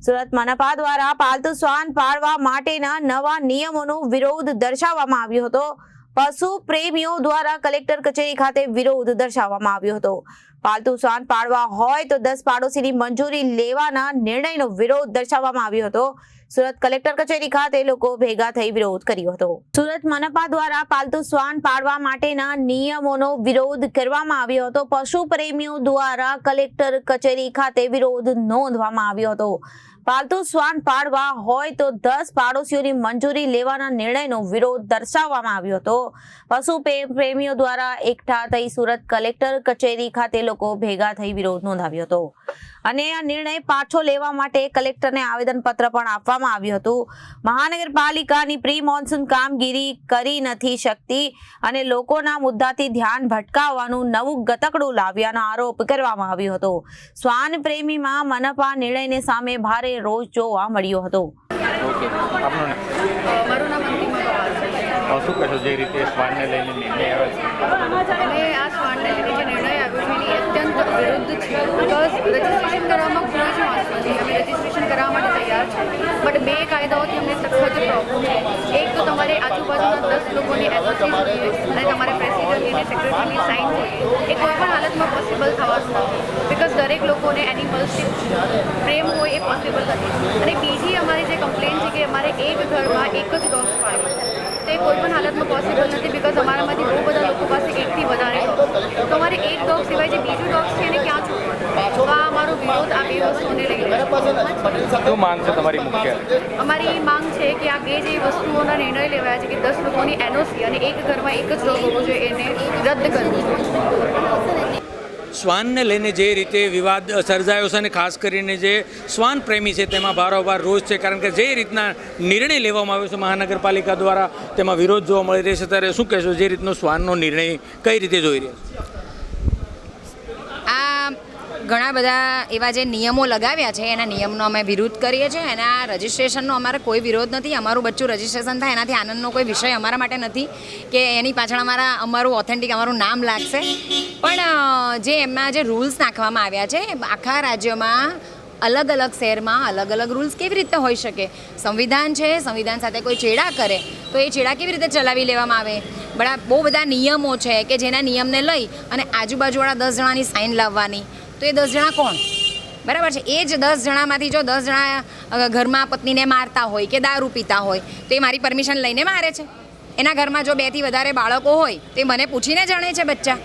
સુરત મનપા દ્વારા પાલતુ શ્વાન પાળવા માટેના નવા નિયમોનો વિરોધ દર્શાવવામાં આવ્યો હતો। પશુ પ્રેમીઓ દ્વારા કલેક્ટર કચેરી ખાતે વિરોધ દર્શાવવામાં આવ્યો હતો। પાલતુ શ્વાન પાળવા હોય તો 10 પાડોશીની મંજૂરી લેવાના નિર્ણયનો વિરોધ દર્શાવવામાં આવ્યો હતો। સુરત કલેક્ટર કચેરી ખાતે લોકો ભેગા થઈ વિરોધ કર્યો હતો। સુરત મનપા દ્વારા પાલતુ શ્વાન પાળવા માટેના નિયમોનો વિરોધ કરવામાં આવ્યો હતો। પશુ પ્રેમીઓ દ્વારા કલેક્ટર કચેરી ખાતે વિરોધ નોંધવામાં આવ્યો હતો। પાલતુ શ્વાન પાળવા હોય તો 10 પાડોશીઓની મંજૂરી લેવાના નિર્ણયનો વિરોધ દર્શાવવામાં આવ્યો હતો। પશુ પ્રેમીઓ દ્વારા એકઠા થઈ સુરત કલેક્ટર કચેરી ખાતે લોકો ભેગા થઈ વિરોધ નોંધાવ્યો હતો અને આ નિર્ણય પાછો લેવા માટે કલેક્ટરને આવેદનપત્ર પણ આપવામાં આવ્યું હતું। મહાનગરપાલિકાની પ્રી મોન્સૂન કામગીરી કરી નથી શકતી અને લોકોના મુદ્દાથી ધ્યાન ભટકાવવાનું નવું ગતકડું લાવ્યાનો આરોપ કરવામાં આવ્યો હતો। શ્વાન પ્રેમીમાં મનપા નિર્ણયને સામે ભારે રોષ જોવા મળ્યો હતો। મારું નામ અંતિમા પવાર છે। શું કહેશો જે રીતે શ્વાનને લઈને નિર્ણય આવ્યો છે? અને આ શ્વાનને લઈને જે નિર્ણય આવ્યો છે એની અત્યંત વિરુદ્ધ છે। બિકોઝ રજિસ્ટ્રેશન કરવામાં કોઈ જ વાંધો નથી, અમે રજિસ્ટ્રેશન કરવા માટે તૈયાર છે, બટ બે કાયદાઓથી અમને સખત પ્રોબ્લેમ છે। એક તો તમારે આજુબાજુના 10 લોકોની એસઓસી જોઈએ અને તમારે પ્રેસિડેન્ટ અને સેક્રેટરીની સાઇન જોઈએ। એ કોઈ પણ હાલતમાં પોસિબલ થવાનું નથી, બિકોઝ દરેક લોકોને એનિમલ્સથી પ્રેમ હોય એ પોસિબલ નથી। અને બીજી અમારી જે કમ્પ્લેન છે કે અમારે એક ઘરમાં એક જ ડોગ પાળવો તે કોઈ પણ હાલતમાં પોસિબલ નથી, બિકોઝ અમારામાંથી બહુ બધા લોકો પાસે એકથી વધારે ડોગ, તો અમારે એક ડોગ સિવાય જે બીજું ડોગ છે એને ક્યાં છોડવાનું? તો આ અમારો વિરોધ આ બે વસ્તુઓને લઈને છે। શું માંગ છે તમારી મુખ્ય? અમારી માંગ છે કે આ બે જે વસ્તુઓના નિર્ણય લેવાયા છે કે 10 લોકોની એનઓસી અને એક ઘરમાં એક જ ડોગ હોવો જોઈએ એને રદ કરવું જોઈએ। શ્વાનને લઈને જે રીતે વિવાદ સર્જાયો છે અને ખાસ કરીને જે શ્વાન પ્રેમી છે તેમાં ભારોભાર રોષ છે, કારણ કે જે રીતના નિર્ણય લેવામાં આવ્યો છે મહાનગરપાલિકા દ્વારા તેમાં વિરોધ જોવા મળી રહ્યો છે। ત્યારે શું કહેશો, જે રીતનો શ્વાનનો નિર્ણય કઈ રીતે જોઈ રહ્યો છે? આ ઘણા બધા એવા જે નિયમો લગાવ્યા છે એના નિયમનો અમે વિરોધ કરીએ છીએ। એના રજિસ્ટ્રેશનનો અમારે કોઈ વિરોધ નથી। અમારું બચ્ચું રજિસ્ટ્રેશન થાય એનાથી આનંદનો કોઈ વિષય અમારા માટે નથી કે એની પાછળ અમારું ઓથેન્ટિક અમારું નામ લાગશે, પણ જે એમના જે રૂલ્સ નાખવામાં આવ્યા છે આખા રાજ્યમાં અલગ અલગ શહેરમાં અલગ અલગ રૂલ્સ કેવી રીતે હોઈ શકે? સંવિધાન છે, સંવિધાન સાથે કોઈ ચેડા કરે તો એ ચેડા કેવી રીતે ચલાવી લેવામાં આવે? બહુ બધા નિયમો છે કે જેના નિયમને લઈ અને આજુબાજુવાળા 10 જણાની સાઇન લાવવાની, તો એ 10 જણા કોણ? બરાબર છે, એ જ 10 જણામાંથી જો 10 જણા ઘરમાં પત્નીને મારતા હોય કે દારૂ પીતા હોય તો એ મારી પરમિશન લઈને મારે છે? એના ઘરમાં જો 2 થી વધારે બાળકો હોય તે મને પૂછીને જાણે છે બચ્ચા,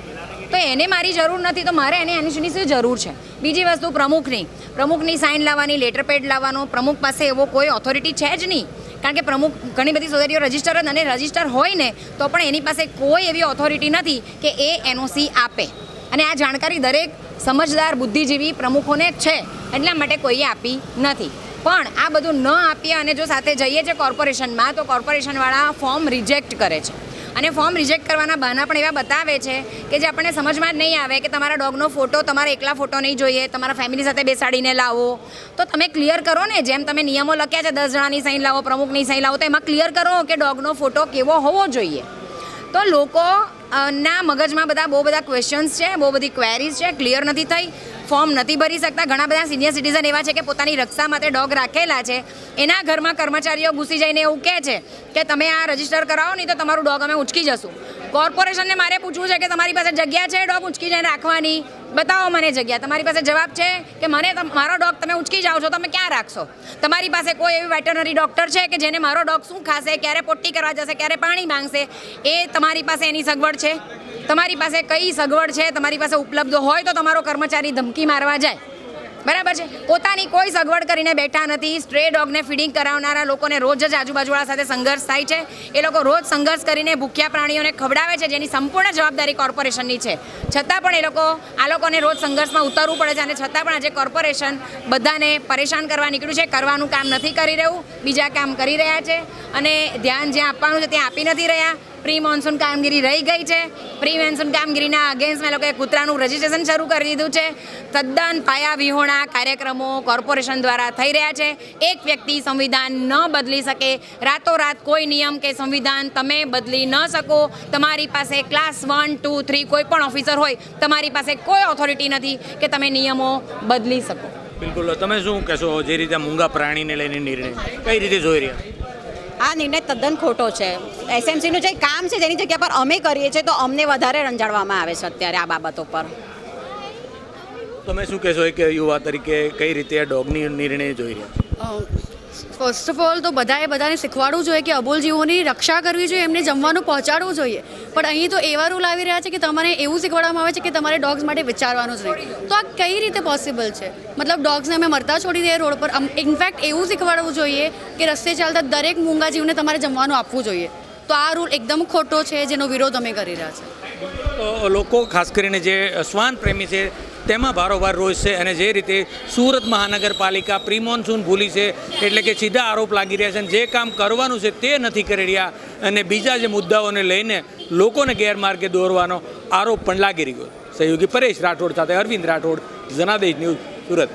તો એને મારી જરૂર નથી, તો મારે એની શું જરૂર છે? બીજી વસ્તુ પ્રમુખની સાઇન લાવવાની, લેટર પેડ લાવવાનો, પ્રમુખ પાસે એવો કોઈ ઓથોરિટી છે જ નહીં, કારણ કે પ્રમુખ ઘણી બધી સોસાયટીઓ રજિસ્ટર જ અને રજિસ્ટર હોય ને તો પણ એની પાસે કોઈ એવી ઓથોરિટી નથી કે એ એનઓસી આપે, અને આ જાણકારી દરેક સમજદાર બુદ્ધિજીવી પ્રમુખોને જ છે, એટલા માટે કોઈએ આપી નથી। પણ આ બધું ન આપીએ અને જો સાથે જઈએ છે કોર્પોરેશનમાં તો કોર્પોરેશનવાળા ફોર્મ રિજેક્ટ કરે છે, અને ફોર્મ રિજેક્ટ કરવાના બહાના પણ એવા બતાવે છે કે જે આપણને સમજમાં જ નહીં આવે કે તમારા ડોગનો ફોટો તમારે એકલા ફોટો નહીં જોઈએ, તમારા ફેમિલી સાથે બેસાડીને લાવો। તો તમે ક્લિયર કરો ને, જેમ તમે નિયમો લખ્યા છે 10 જણાની સાઇન લાવો, પ્રમુખની સાઇન લાવો, તો એમાં ક્લિયર કરો કે ડોગનો ફોટો કેવો હોવો જોઈએ। તો લોકો ના મગજમાં બહુ બધા ક્વેશ્ચન્સ છે, બહુ બધી ક્વેરીઝ છે, ક્લિયર નથી થઈ, ફોર્મ નથી ભરી શકતા। ઘણા બધા સિનિયર સિટીઝન એવા છે કે પોતાની રક્ષા માટે ડોગ રાખેલા છે, એના ઘરમાં કર્મચારીઓ ઘૂસી જઈને એવું કહે છે કે તમે આ રજિસ્ટર કરાવો નહીં તો તમારું ડોગ અમે ઉંચકી જશું। કોર્પોરેશનને મારે પૂછવું છે કે તમારી પાસે જગ્યા છે ડોગ ઉંચકી જઈને રાખવાની? બતાવો મને જગ્યા। તમારી પાસે જવાબ છે કે મારો ડોગ તમે ઉંચકી જાઓ છો, તમે ક્યાં રાખશો? તમારી પાસે કોઈ એવી વેટરનરી ડૉક્ટર છે કે જેને મારો ડોગ શું ખાશે, ક્યારે પોટ્ટી કરવા જશે, ક્યારે પાણી માંગશે, એ તમારી પાસે એની સગવડ છે? તમારી પાસે કઈ સગવડ છે તમારી પાસે ઉપલબ્ધ હોય તો તમારો કર્મચારી ધમકી મારવા જાય? બરાબર છે, પોતાની કોઈ સગવડ કરીને બેઠા નથી। સ્ટ્રે ડોગને ફીડિંગ કરાવનારા લોકોને રોજ જ આજુબાજુવાળા સાથે સંઘર્ષ થાય છે, એ લોકો રોજ સંઘર્ષ કરીને ભૂખ્યા પ્રાણીઓને ખવડાવે છે, જેની સંપૂર્ણ જવાબદારી કોર્પોરેશનની છે, છતાં પણ આ લોકોને રોજ સંઘર્ષમાં ઉતરવું પડે છે, અને છતાં પણ આજે કોર્પોરેશન બધાને પરેશાન કરવા નીકળ્યું છે। કરવાનું કામ નથી કરી રહ્યું, બીજા કામ કરી રહ્યા છે, અને ધ્યાન જ્યાં આપવાનું છે ત્યાં આપી નથી રહ્યા। પ્રી મોન્સૂન કામગીરી રહી ગઈ છે, પ્રી મોન્સૂન કામગીરીના અગેન્સ્ટમાં લોકોએ કૂતરાનું રજિસ્ટ્રેશન શરૂ કરી દીધું છે। તદ્દન પાયાવિહોણા કાર્યક્રમો કોર્પોરેશન દ્વારા થઈ રહ્યા છે। એક વ્યક્તિ સંવિધાન ન બદલી શકે, રાતોરાત કોઈ નિયમ કે સંવિધાન તમે બદલી ન શકો। તમારી પાસે ક્લાસ 1, 2, 3 કોઈ પણ ઓફિસર હોય, તમારી પાસે કોઈ ઓથોરિટી નથી કે તમે નિયમો બદલી શકો। બિલકુલ. તમે શું કહેશો જે રીતે આ મૂંગા પ્રાણીને લઈને નિર્ણય કઈ રીતે જોઈ રહ્યા? આ નિર્ણય તદ્દન ખોટો છે. એસએમસીનું જે કામ છે જેની જગ્યા પર અમે કરીએ છીએ તો અમને વધારે રંજાડવામાં આવે છે અત્યારે આ બાબતો પર. તમે શું કહેશો એક યુવા તરીકે કઈ રીતે આ ડોગની નિર્ણય જોઈ રહ્યા? ફર્સ્ટ ઓફ ઓલ તો બધાને શીખવાડવું જોઈએ કે અબોલ જીવોની રક્ષા કરવી જોઈએ, એમને જમવાનું પહોંચાડવું જોઈએ. પણ અહીં તો એવા રૂલ આવી રહ્યા છે કે તમારે એવું શીખવાડવામાં આવે છે કે તમારે ડોગ્સ માટે વિચારવાનું જ નહીં. તો આ કઈ રીતે પોસિબલ છે? મતલબ ડોગ્સને અમે મરતા છોડી દઈએ રોડ પર. ઇનફેક્ટ એવું શીખવાડવું જોઈએ કે રસ્તે ચાલતા દરેક મૂંગા જીવને તમારે જમવાનું આપવું જોઈએ. તો આ રૂલ એકદમ ખોટો છે, જેનો વિરોધ અમે કરી રહ્યા છીએ. તો લોકો ખાસ કરીને જે શ્વાન પ્રેમી છે તેમાં ભારોભાર રોષ છે. અને જે રીતે સુરત મહાનગરપાલિકા પ્રી મોન્સૂન ભૂલી છે, એટલે કે સીધા આરોપ લાગી રહ્યા છે અને જે કામ કરવાનું છે તે નથી કરી રહ્યા અને બીજા જે મુદ્દાઓને લઈને લોકોને ગેરમાર્ગે દોરવાનો આરોપ પણ લાગી રહ્યો. સહયોગી પરેશ રાઠોડ સાથે અરવિંદ રાઠોડ, જનાદેશ ન્યૂઝ, સુરત.